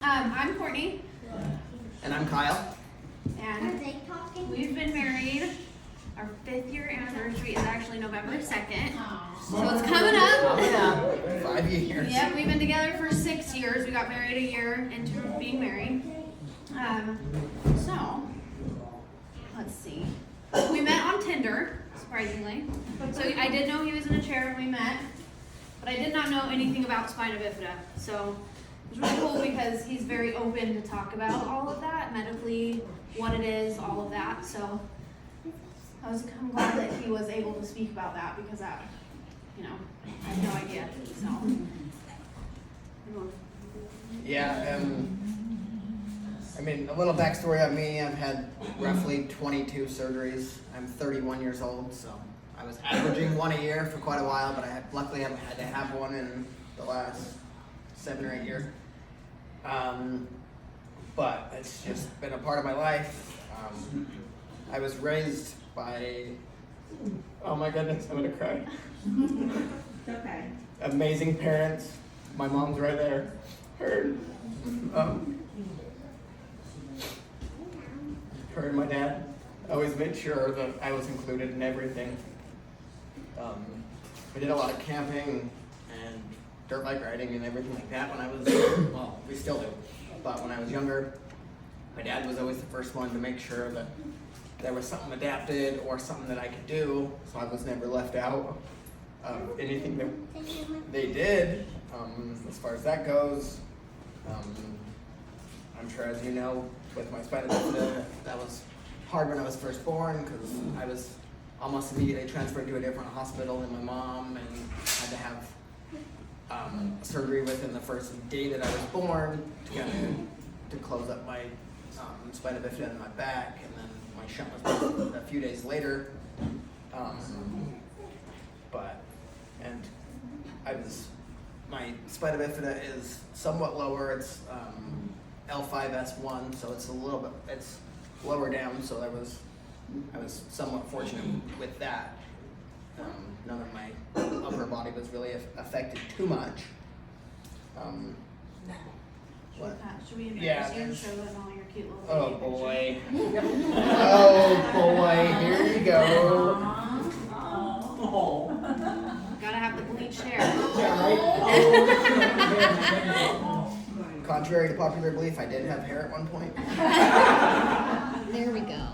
I'm Courtney. And I'm Kyle. And we've been married. Our 5th year anniversary is actually November 2nd. So it's coming up. 5 years. Yep, we've been together for 6 years. We got married a year into being married. So, let's see. We met on Tinder, surprisingly. So I did know he was in a chair when we met, but I did not know anything about Spina Bifida. So it was really cool because he's very open to talk about all of that, medically, what it is, all of that. So I'm glad that he was able to speak about that because I had no idea. So Yeah, I mean, a little backstory on me. I've had roughly 22 surgeries. I'm 31 years old, so I was averaging one a year for quite a while, but luckily haven't had to have one in the last 7 or 8 years. But it's just been a part of my life. I was raised by, oh my goodness, I'm gonna cry. Okay. Amazing parents. My mom's right there. Her and my dad always made sure that I was included in everything. We did a lot of camping and dirt bike riding and everything like that when I was, well, we still do, but when I was younger, my dad was always the first one to make sure that there was something adapted or something that I could do, so I was never left out of anything that they did. As far as that goes, I'm sure, as you know, with my spina bifida, that was hard when I was first born because I was almost immediately transferred to a different hospital than my mom and had to have surgery within the first day that I was born to close up my spina bifida in my back, and then my shunt was a few days later. My spina bifida is somewhat lower. It's L5S1, so it's it's lower down. So I was somewhat fortunate with that. None of my upper body was really affected too much. What? should we introduce you and show them all your cute little Oh baby boy. Oh boy, here you go. Gotta have the bleached hair. Contrary to popular belief, I did have hair at one point. There we go.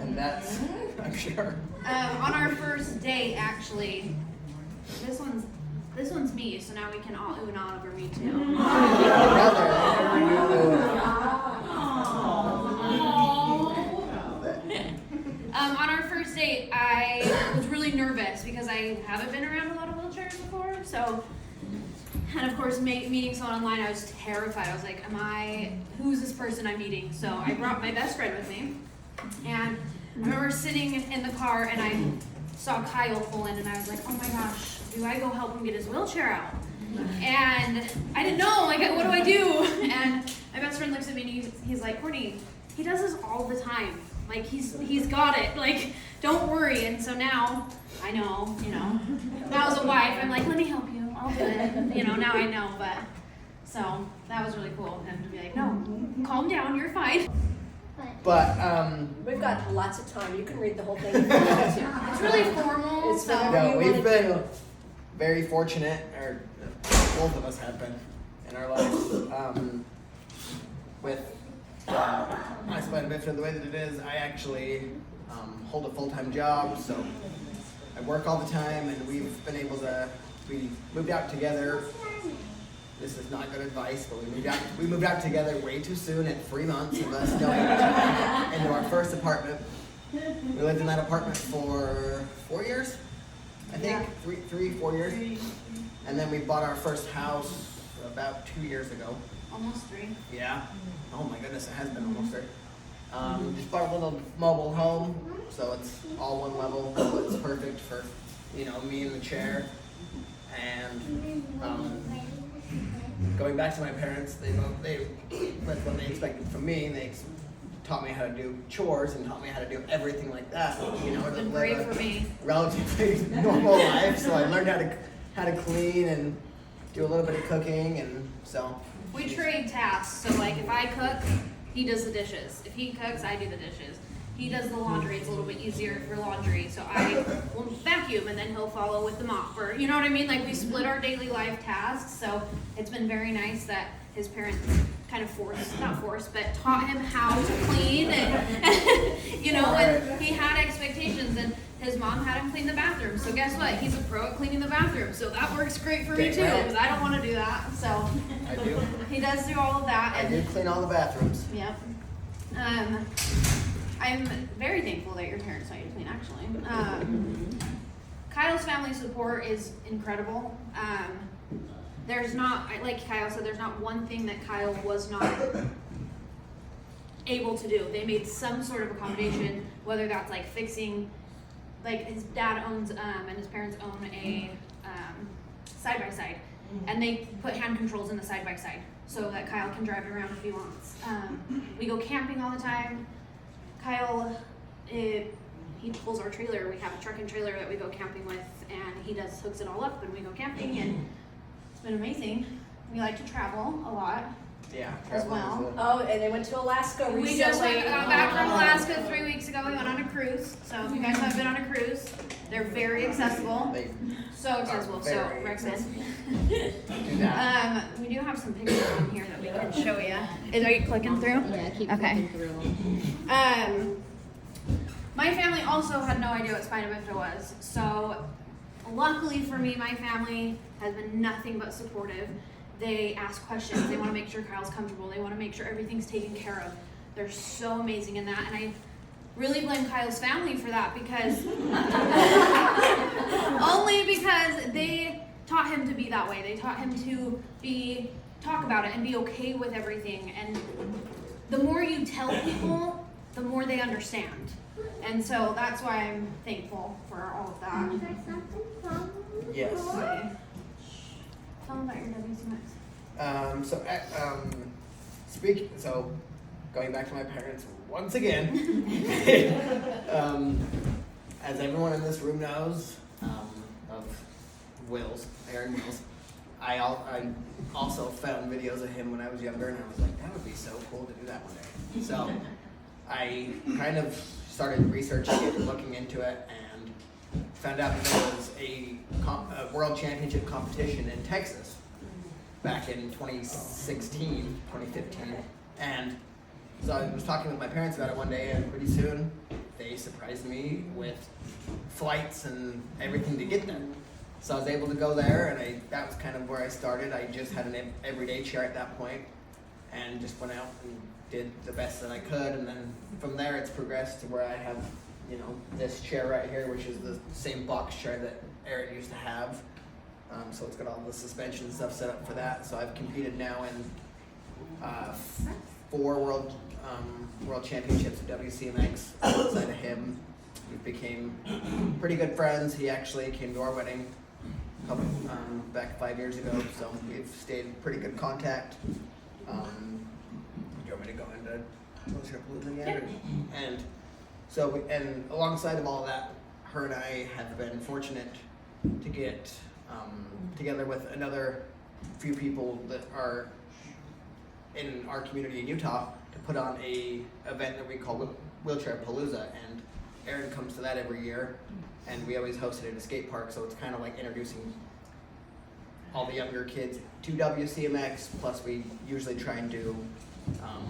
And that's, I'm sure. On our first date, actually, this one's me, so now we can all ooh and ah over me too. On our first date, I was really nervous because I haven't been around a lot of wheelchairs before. So, and of course, meeting someone online, I was terrified. I was like, who's this person I'm meeting? So I brought my best friend with me, and I remember sitting in the car and I saw Kyle pull in, and I was like, oh my gosh, do I go help him get his wheelchair out? And I didn't know, like, what do I do? And my best friend looks at me and he's like, Courtney, he does this all the time. Like, he's got it. Like, don't worry. And so now I know, now as a wife, I'm like, let me help you. I'll do it. Now I know. But so that was really cool of him to be like, no, calm down. You're fine. But We've got lots of time. You can read the whole thing if you want to. It's really formal. It's So whatever you we've want been to very fortunate, or both of us have been in our lives, with my spina bifida the way that it is. I actually hold a full-time job, so I work all the time, and we moved out together. This is not good advice, but we moved out together way too soon at 3 months of us going into our first apartment. We lived in that apartment for 4 years, I think. Yeah. 4 years. And then we bought our first house about 2 years ago. almost 3. Yeah. Oh my goodness, it has been almost 3. Just bought a little mobile home, so it's all one level. So it's perfect for, me in the chair. And going back to my parents, that's what they expected from me. They taught me how to do chores and taught me how to do everything like that. It's been great for me. Relatively normal life. So I learned how to clean and do a little bit of cooking, and so. We trade tasks, so like if I cook, he does the dishes. If he cooks, I do the dishes. He does the laundry, it's a little bit easier for laundry, so I will vacuum and then he'll follow with the mop, or, you know what I mean? Like we split our daily life tasks, so it's been very nice that his parents kind of but taught him how to clean and, you know, and he had expectations, and his mom had him clean the bathroom, so guess what? He's a pro at cleaning the bathroom, so that works great for me too, because I don't want to do that, so. I do. He does do all of that. I do clean all the bathrooms. Yep. I'm very thankful that your parents taught you to clean, actually. Kyle's family support is incredible. There's not, like Kyle said, there's not one thing that Kyle was not able to do. They made some sort of accommodation, whether that's like fixing, like his dad owns and his parents own a side-by-side. And they put hand controls in the side-by-side so that Kyle can drive it around if he wants. We go camping all the time. Kyle, he pulls our trailer. We have a truck and trailer that we go camping with, and he hooks it all up, and we go camping, and it's been amazing. We like to travel a lot. Yeah. As well. Oh, and they went to Alaska recently. We just got back from Alaska 3 weeks ago. We went on a cruise. So if you guys haven't been on a cruise, they're very accessible. So accessible. So recommend. Do that. We do have some pictures on here that we can show you. Are you clicking through? Yeah, keep Okay. clicking through. My family also had no idea what Spina Bifida was. So luckily for me, my family has been nothing but supportive. They ask questions. They want to make sure Kyle's comfortable. They want to make sure everything's taken care of. They're so amazing in that. And I really blame Kyle's family for that, because only because they taught him to be that way. They taught him to talk about it and be okay with everything. And the more you tell people, the more they understand. And so that's why I'm thankful for all of that. Yes. Tell them about your WCMX. So going back to my parents once again, as everyone in this room knows, of Aaron Wills, I also found videos of him when I was younger, and I was like, that would be so cool to do that one day. So I kind of started researching it and looking into it, and found out that there was a world championship competition in Texas back in 2016, 2015. And so I was talking with my parents about it one day, and pretty soon they surprised me with flights and everything to get there. So I was able to go there, and that was kind of where I started. I just had an everyday chair at that point, and just went out and did the best that I could. And then from there it's progressed to where I have, this chair right here, which is the same box chair that Aaron used to have. So it's got all the suspension and stuff set up for that. So I've competed now in 4 world championships of WCMX outside of him. We became pretty good friends. He actually came to our wedding back 5 years ago, so we've stayed in pretty good contact. Do you want me to go into wheelchair palooza again? Yeah. And so, and alongside of all that, her and I have been fortunate to get together with another few people that are in our community in Utah to put on a event that we call Wheelchair Palooza, and Aaron comes to that every year, and we always host it at a skate park, so it's kind of like introducing all the younger kids to WCMX, plus we usually try and do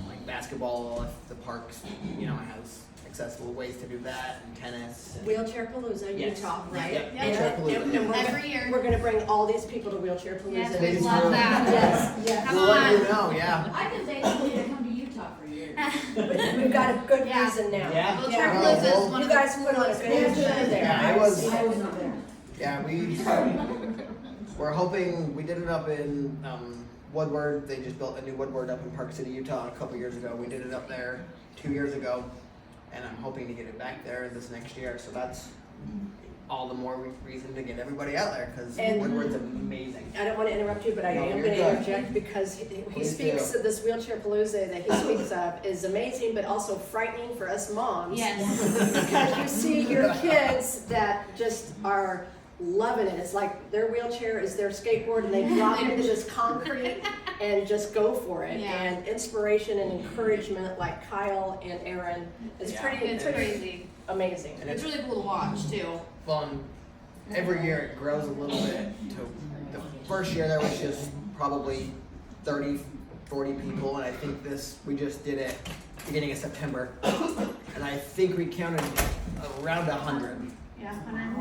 like basketball if the parks, has accessible ways to do that, and tennis. Wheelchair Palooza, Yes. Utah, right? Yep. Yeah. Wheelchair Palooza. And Every year. We're going to bring all these people to Wheelchair Palooza. Yes, Please we love do. that. Yes. Come We'll let you on. know, yeah. I've been begging you to come to Utah for years. We've got a good Yeah. reason now. Yeah. Wheelchair Yeah. Palooza is Well, one You of the guys put on a good show there. Yeah, it was- I was not there. Yeah, we're hoping, we did it up in Woodward. They just built a new Woodward up in Park City, Utah a couple years ago. We did it up there 2 years ago, and I'm hoping to get it back there this next year. So that's all the more reason to get everybody out there, because And- Woodward's amazing. I don't want to interrupt you, but I No, am you're going to good. interject because he Please speaks do. of this Wheelchair Palooza that he speaks of is amazing, but also frightening for us moms. Yes. Because you see your kids that just are loving it. It's like their wheelchair is their skateboard, and they drop into this concrete and just go for it. Yeah. And inspiration and encouragement, like Kyle and Aaron, is Yeah. pretty It's crazy. amazing. And It's really cool to watch too. fun. Every year it grows a little bit. To the first year there was just probably 30, 40 people, and I think we just did it beginning of September, and I think we counted around 100. Yeah.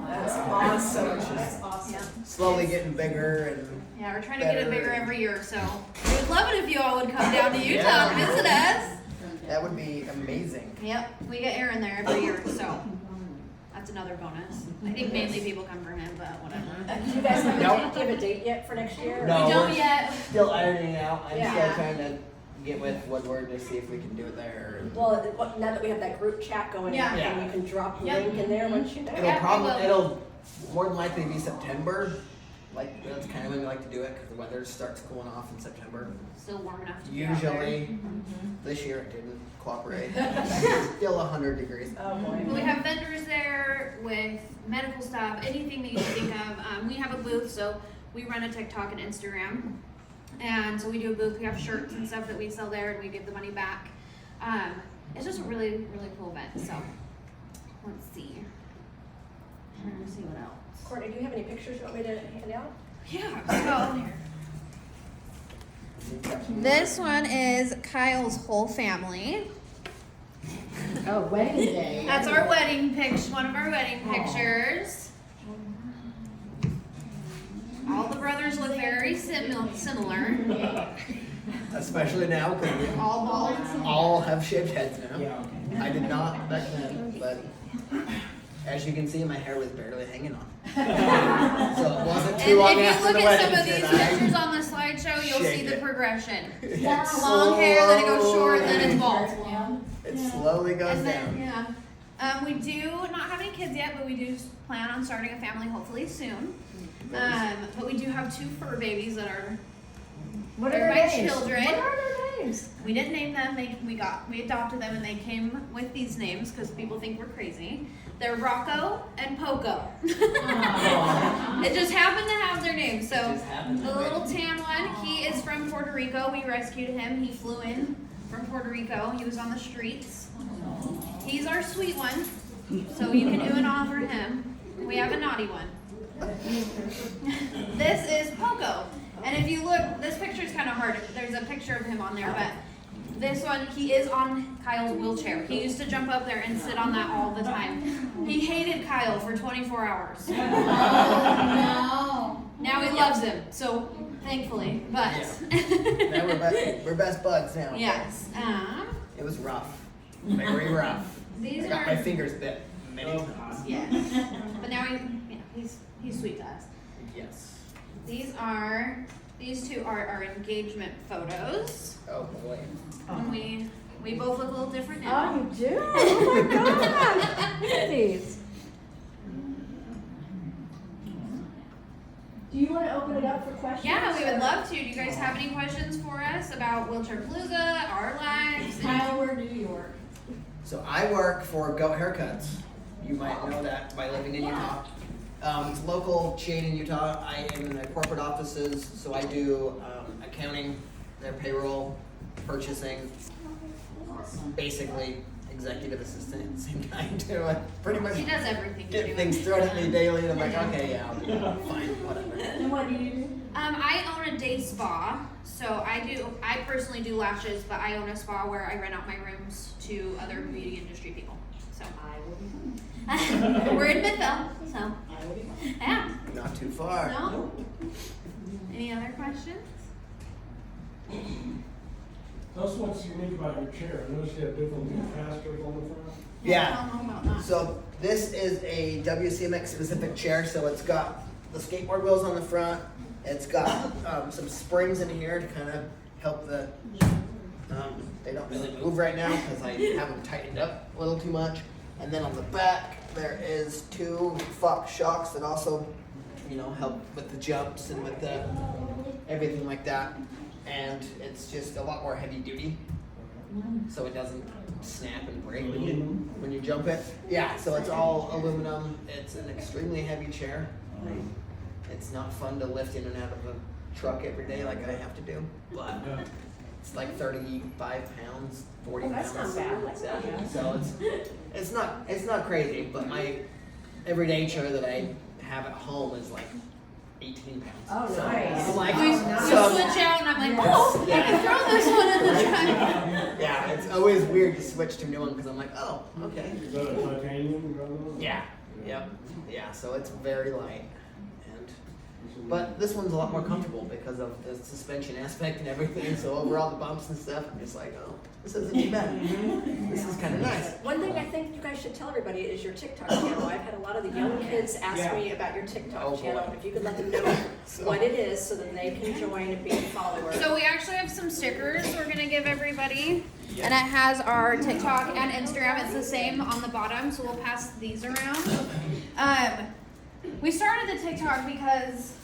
That's awesome. That's awesome. Yeah. Slowly getting bigger, and Yeah, we're trying to get it Better. bigger every year, so we would love it if you all would come down to Utah Yeah. and visit us. that would be amazing. Yep, we get Aaron there every year, so that's another bonus. I think mainly people come for him, but whatever. Do you guys have, Nope. do you have a date yet for next year? No. We don't we're- yet. Still ironing out. I'm Yeah. still trying to get with Woodward to see if we can do it there. Well, now that we have that group chat going, Yeah. and you can drop the Yep. link in there once you know. It'll Yeah, we probably will. it'll more than likely be September. Like that's kind of when we like to do it because the weather starts cooling off in September. Still warm enough to be out there. Usually, this year it didn't cooperate. Still 100 degrees. Oh boy. But we have vendors there with medical stuff, anything that you can think of. We have a booth, so we run a TikTok and Instagram. And so we do a booth, we have shirts and stuff that we sell there and we give the money back. It's just a really, really cool event, so let's see. Trying to see what else. Courtney, do you have any pictures you want me to hand out? Yeah, so this one is Kyle's whole family. Oh, wedding day. That's our wedding picture, one of our wedding pictures. All the brothers look very similar. Especially now because we All bald. all have shaved heads now. I did not back then, but as you can see, my hair was barely hanging on. So it wasn't And too long if you after look the at wedding some of these that I pictures on the slideshow, you'll see shaved the it. progression. It Long hair, then it goes short, then it's bald. It slowly goes And then, down. yeah. We do not have any kids yet, but we do plan on starting a family hopefully soon. But we do have 2 fur babies that are What they're are my their names? children. What are their names? We didn't name them. We adopted them, and they came with these names because people think we're crazy. They're Rocco and Poco. It just happened to have their names. So Just happened to the be. little tan one, he is from Puerto Rico. We rescued him. He flew in from Puerto Rico. He was on the streets. He's our sweet one, so you can do an all for him. We have a naughty one. This is Poco. And if you look, this picture is kind of hard. There's a picture of him on there, but this one, he is on Kyle's wheelchair. He used to jump up there and sit on that all the time. He hated Kyle for 24 hours. No. Now he loves him, so thankfully, but. Now we're best buds now. Yes. It was rough. Very rough. These I got my are, fingers bit many times. yes. But now he's sweet to us. Yes. These 2 are our engagement photos. Oh boy. And we both look a little different Oh, now. you do? Oh my God. Look at these. Do you want to open it up for questions? Yeah, we would love to. Do you guys have any questions for us about Wheelchair Palooza, our lives? Kyle, where do you work? So I work for Goat Haircuts. You might know that by living in Utah. It's a local chain in Utah. I am in the corporate offices, so I do accounting, their payroll, purchasing, basically executive assistant at the same time too. I pretty much She does everything. you get do. things thrown at me daily, and I'm like, okay, yeah, I'll do it. Fine, whatever. And what do you do? I own a day spa, so I personally do lashes, but I own a spa where I rent out my rooms to other beauty industry people. So we're in Midvale, so yeah. Not too far. No? Any other questions? Tell us what's unique about your chair. I noticed you have different casters on the front. Yeah. I don't know about that. So this is a WCMX specific chair. So it's got the skateboard wheels on the front. It's got some springs in here to kind of help the. They don't really move right now because I have them tightened up a little too much. And then on the back there is 2 Fox shocks that also, help with the jumps and with the everything like that. And it's just a lot more heavy duty, so it doesn't snap and break when you jump it. Yeah, so it's all aluminum. It's an extremely heavy chair. It's not fun to lift in and out of a truck every day like I have to do, but it's like 35 pounds, 40 Oh, that's pounds. not bad. That's not bad. So it's not crazy, but my everyday chair that I have at home is like 18 pounds. Oh, So nice. I'm like, We switch out, and I'm like, oh, I can throw this one in the truck. yeah, it's always weird to switch to a new one because I'm like, oh, okay. Is that a titanium rather than? Yeah, yep, yeah. So it's very light, and but this one's a lot more comfortable because of the suspension aspect and everything. So over all the bumps and stuff, I'm just like, oh, this isn't too bad. This is kind of nice. One thing I think you guys should tell everybody is your TikTok channel. I've had a lot of the young kids ask me about your TikTok Oh, boy. channel. If you could let them know what it is so that they can join and be a follower. So we actually have some stickers we're gonna give everybody, and it has our TikTok and Instagram. It's the same on the bottom, so we'll pass these around. We started the TikTok because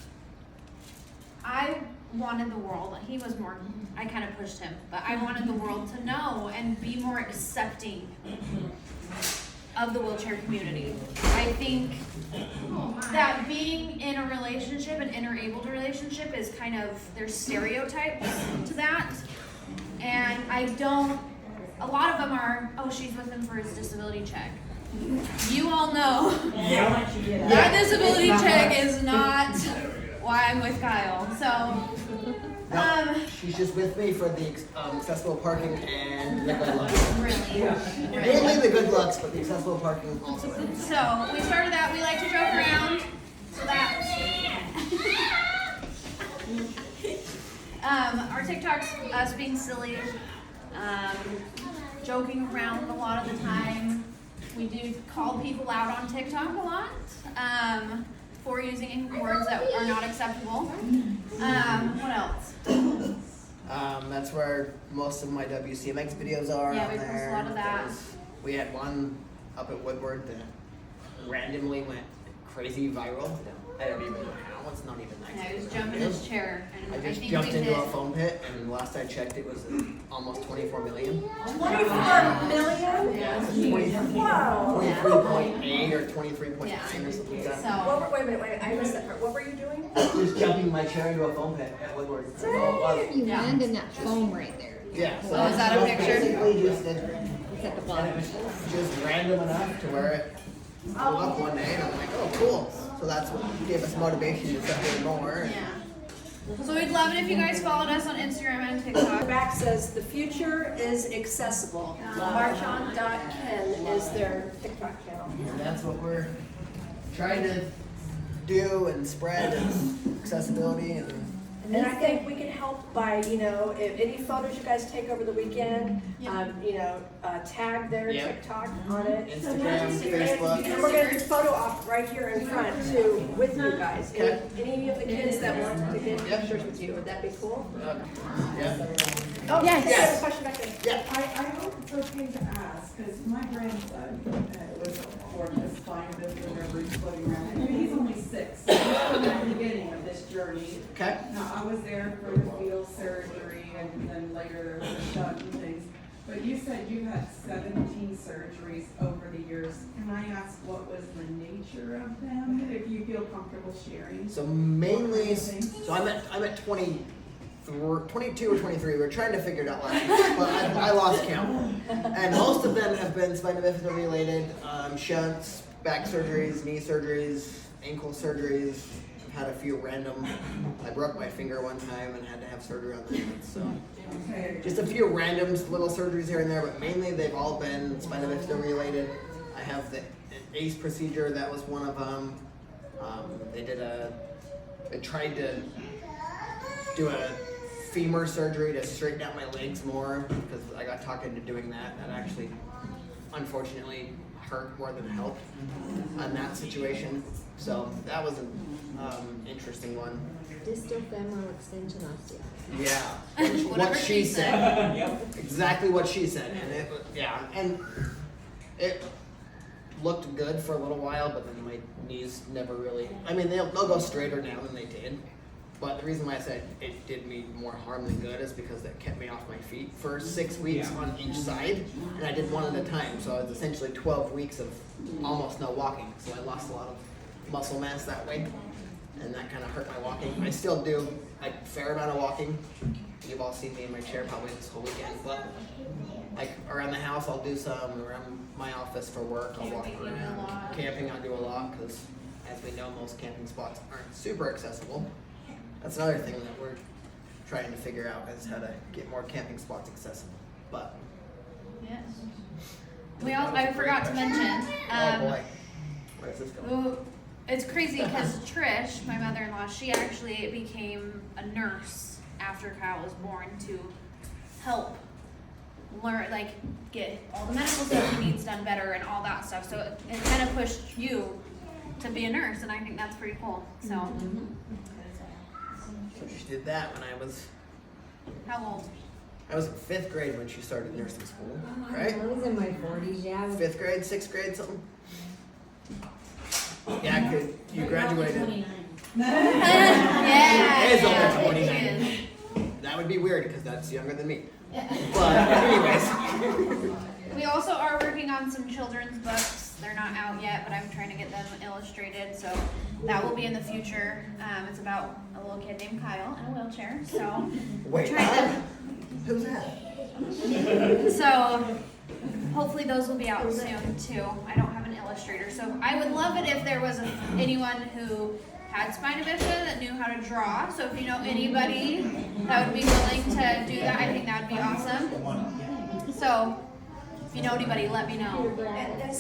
I wanted the world. He was more. I kind of pushed him, but I wanted the world to know and be more accepting of the wheelchair community. I think that being in a relationship, an interabled relationship, is kind of, there's stereotypes to that. And I don't, a lot of them are, oh, she's with him for his disability check. You all know that disability check is not why I'm with Kyle. So, She's just with me for the accessible parking and the good looks. really. Mainly the good looks, but the accessible parking also. So we started that. We like to joke around. So that our TikToks, us being silly, joking around a lot of the time. We do call people out on TikTok a lot for using words that are not acceptable. What else? That's where most of my WCMX videos are. Yeah, on we post a there. lot of that. We had one up at Woodward that randomly went crazy viral. I don't even know how. It's not even nice. Yeah, he was jumping his chair, and I I just think jumped we into hit. a foam pit, and last I checked, it was almost 24 million. 24 million? Yeah, it's Wow. 23.8 or 23.9 Yeah. or something like that. So Wait a minute, I missed that part. What were you doing? Just jumping my chair into a foam pit at Woodward. That's all it was. You Yeah. land in that foam right there. Yeah. So Oh, is that a it's picture? Basically just It's at the and bottom. it was just random enough to where it blew up one day, and I'm like, oh, cool. So that's what gave us motivation to start doing more. yeah. So we'd love it if you guys followed us on Instagram and TikTok. The back says, the future is accessible. Marchon.Ken is their TikTok channel. And that's what we're trying to do and spread and accessibility and And I think we can help by, if any photos you guys take over the weekend, tag their Yep. TikTok on it. Instagram, And Facebook. we're gonna do photo op right here in front too, with you guys. Okay. Any of the kids that want to get Yep. pictures with you, would that be cool? Yeah. Oh, Yes. I have a question back there. Yeah. I hope it's okay to ask, because my grandson was born with spina bifida nerve floating around. I mean, he's only 6, so he's still at the beginning of this journey. Okay. Now, I was there for the field surgery, and then later there was a shunt and things. But you said you had 17 surgeries over the years. Can I ask what was the nature of them, if you feel comfortable sharing? So mainly, so I'm at 22 or 23. We're trying to figure it out last week, but I lost count. And most of them have been spina bifida related, shunts, back surgeries, knee surgeries, ankle surgeries. I've had a few random. I broke my finger one time and had to have surgery on that. So Okay. just a few random little surgeries here and there, but mainly they've all been spina bifida related. I have the ACE procedure. That was one of them. They tried to do a femur surgery to straighten out my legs more because I got talked into doing that. That actually, unfortunately, hurt more than helped in that situation. So that was an interesting one. Distal femoral extension osteotomy. Yeah, Whatever what she she said. Exactly what she said, and it was, and it looked good for a little while, but then my knees never really. I mean, they'll go straighter now than they did. But the reason why I said it did me more harm than good is because it kept me off my feet for 6 weeks on each side, and I did one at a time. So it was essentially 12 weeks of almost no walking. So I lost a lot of muscle mass that way. and that kind of hurt my walking. I still do a fair amount of walking. You've all seen me in my chair probably this whole weekend, but like around the house I'll do some, around my office for work I'll walk Camping, you do a around. lot. Camping I do a lot because as we know most camping spots aren't super accessible. That's another thing that we're trying to figure out is how to get more camping spots accessible. But Yes. I forgot to mention, oh boy, where is this going? ooh, it's crazy because Trish, my mother-in-law, she actually became a nurse after Kyle was born to help learn, like, get all the medical stuff he needs done better and all that stuff. So it kind of pushed you to be a nurse, and I think that's pretty cool. So, So she did that when I was how old? in 5th grade when she started nursing school, right? I was in my 40s, yeah. 5th grade, 6th grade, something. Yeah, you graduated. Yeah. It is over yeah, 29. she is. That would be weird because that's younger than me. But anyways, We also are working on some children's books. They're not out yet, but I'm trying to get them illustrated, so that will be in the future. It's about a little kid named Kyle in a wheelchair. So wait, trying who's that? so hopefully those will be out soon too. I don't have an illustrator, so I would love it if there was anyone who had spina bifida that knew how to draw. So if you know anybody that would be willing to do that, I think that would be awesome. So if you know anybody, let me know.